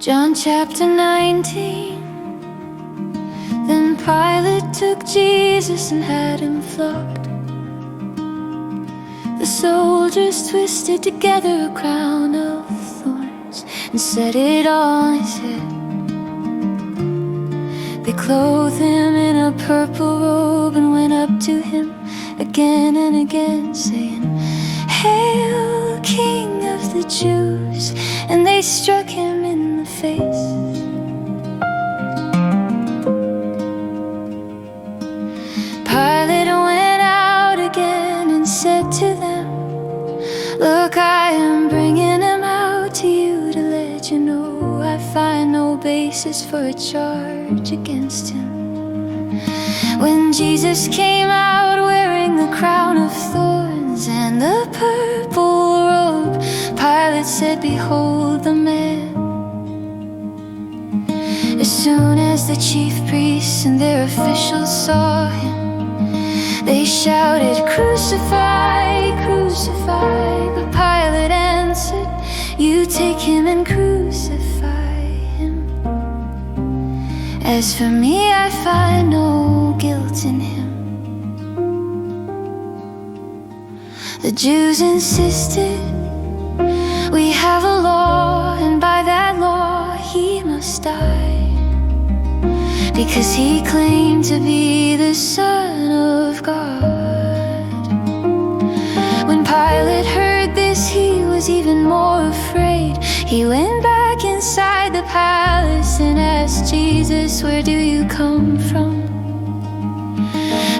John chapter 19. Then Pilate took Jesus and had him flogged. The soldiers twisted together a crown of thorns and set it on his head. They clothed him in a purple robe and went up to him again and again, saying, "Hail, King of the Jews!" And they struck him in the face. Pilate went out again and said to them, "Look, I am bringing him out to you to let you know I find no basis for a charge against him." When Jesus came out wearing the crown of thorns and the purple robe, Pilate said, "Behold the man." As soon as the chief priests and their officials saw him, they shouted, "Crucify, crucify!" But Pilate answered, "You take him and crucify him. As for me, I find no guilt in him." The Jews insisted, "We have a law, and by that law he must die, because he claimed to be the Son of God." When Pilate heard this, he was even more afraid. He went back inside the palace and asked Jesus, "Where do you come from?"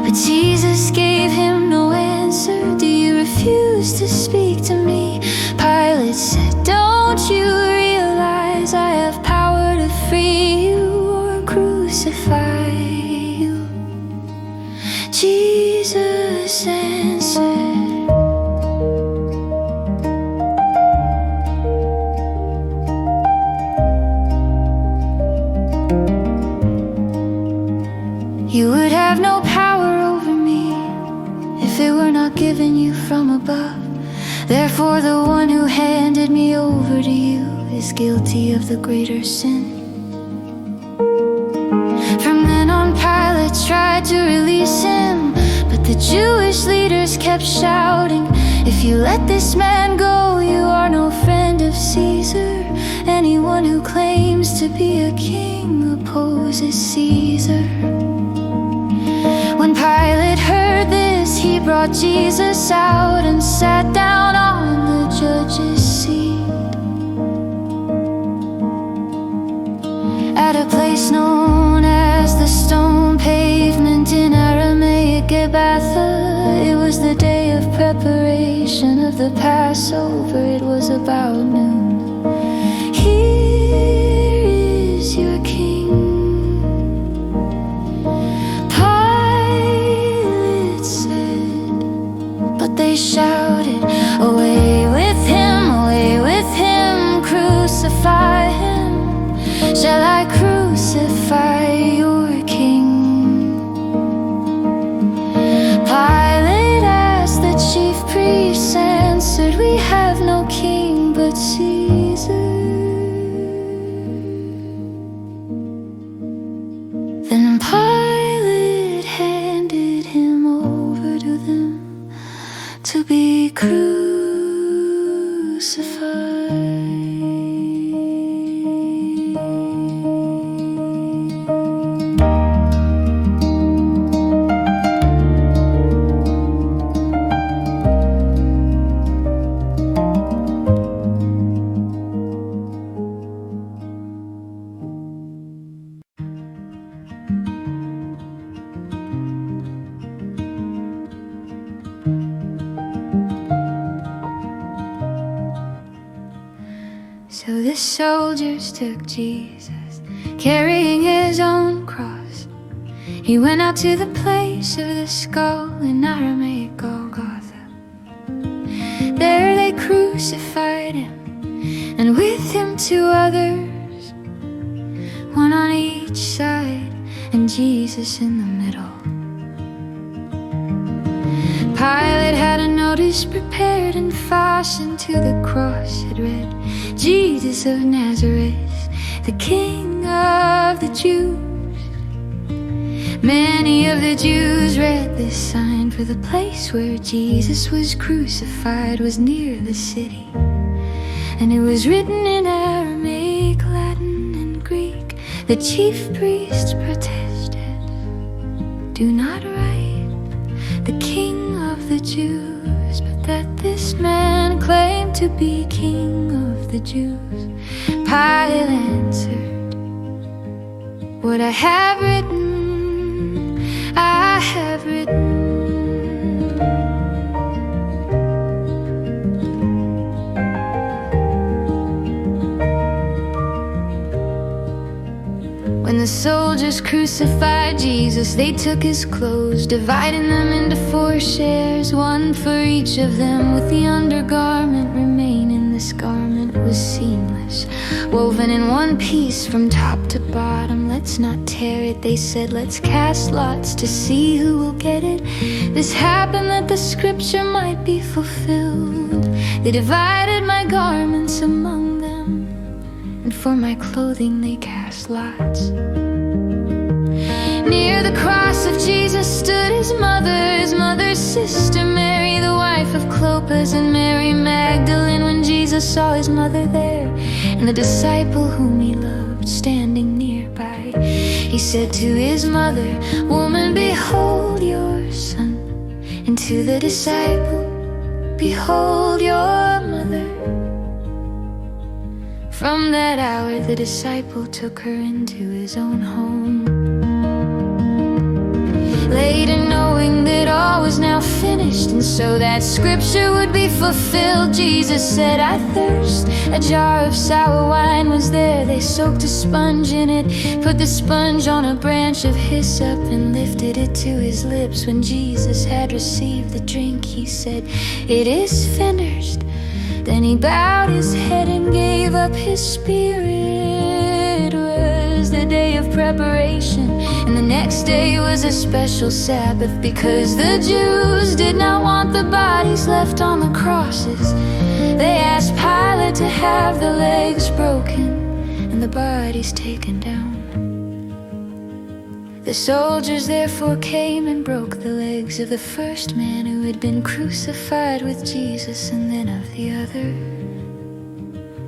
But Jesus gave him no answer. "Do you refuse to speak to me?" Pilate said, "Don't you realize I have power to free you or crucify you?" Jesus answered, "You would have no power over me if it were not given you from above. Therefore the one who handed me over to you is guilty of the greater sin." From then on, Pilate tried to release him, but the Jewish leaders kept shouting, "If you let this man go, you are no friend of Caesar. Anyone who claims to be a king opposes Caesar." When Pilate heard this, he brought Jesus out and sat down on the judge's seat at a place known as the stone pavement, in Aramaic Gabbatha. It was the day of preparation of the Passover. It was about noon. "Here is your king." Pilate said, but they shouted, "Away with him, crucify him. Shall I crucify your king?" Pilate asked, the chief priests answered, "We have no king but Caesar." Then Pilate handed him over to them to be crucified. So the soldiers took Jesus, carrying his own cross. He went out to the place of the skull in Aramaic Golgotha. There they crucified him, and with him 2 others, one on each side, and Jesus in the middle. Pilate had a notice prepared and fastened to the cross. It read, Jesus of Nazareth, the King of the Jews. Many of the Jews read this sign, for the place where Jesus was crucified was near the city. And it was written in Aramaic, Latin, and Greek. The chief priests protested, "Do not write, the King of the Jews," but that this man claimed to be King of the Jews. Pilate answered, "What I have written, I have written." When the soldiers crucified Jesus, they took his clothes, dividing them into 4 shares, one for each of them, with the undergarment remaining. This garment was seamless, woven in one piece from top to bottom. "Let's not tear it," they said, "let's cast lots to see who will get it." This happened that the scripture might be fulfilled. They divided my garments among them, and for my clothing they cast lots. Near the cross of Jesus stood his mother's sister Mary, the wife of Clopas, and Mary Magdalene. When Jesus saw his mother there, and the disciple whom he loved standing nearby, he said to his mother, "Woman, behold your son." And to the disciple, "Behold your mother." From that hour the disciple took her into his own home. Later, knowing that all was now finished, and so that scripture would be fulfilled, Jesus said, "I thirst." A jar of sour wine was there. They soaked a sponge in it, put the sponge on a branch of hyssop, and lifted it to his lips. When Jesus had received the drink, he said, "It is finished." Then he bowed his head and gave up his spirit. It was the day of preparation, and the next day was a special Sabbath, because the Jews did not want the bodies left on the crosses. They asked Pilate to have the legs broken and the bodies taken down. The soldiers therefore came and broke the legs of the first man who had been crucified with Jesus, and then of the other.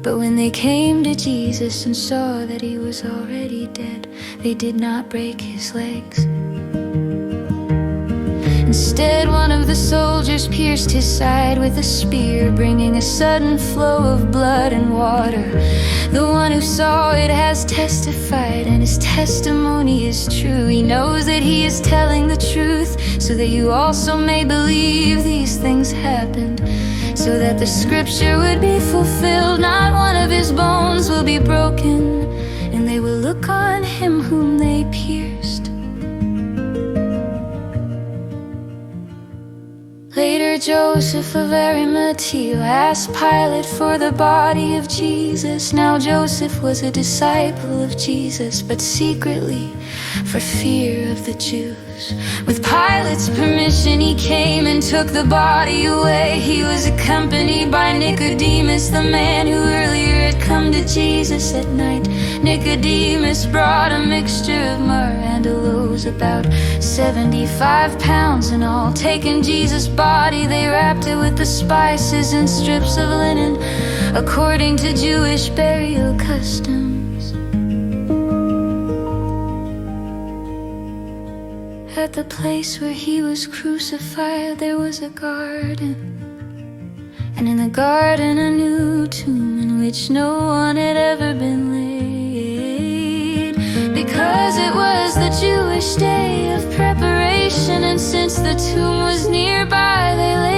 But when they came to Jesus and saw that he was already dead, they did not break his legs. Instead, one of the soldiers pierced his side with a spear, bringing a sudden flow of blood and water. The one who saw it has testified, and his testimony is true. He knows that he is telling the truth, so that you also may believe these things happened, so that the scripture would be fulfilled. Not one of his bones will be broken, and they will look on him whom they pierced. Later, Joseph of Arimathea asked Pilate for the body of Jesus. Now Joseph was a disciple of Jesus, but secretly, for fear of the Jews. With Pilate's permission, he came and took the body away. He was accompanied by Nicodemus, the man who earlier had come to Jesus at night. Nicodemus brought a mixture of myrrh and aloes, about 75 pounds in all. Taking Jesus' body, they wrapped it with the spices and strips of linen, according to Jewish burial customs. At the place where he was crucified, there was a garden, and in the garden a new tomb in which no one had ever been laid, because it was the Jewish day of preparation, and since the tomb was nearby, they laid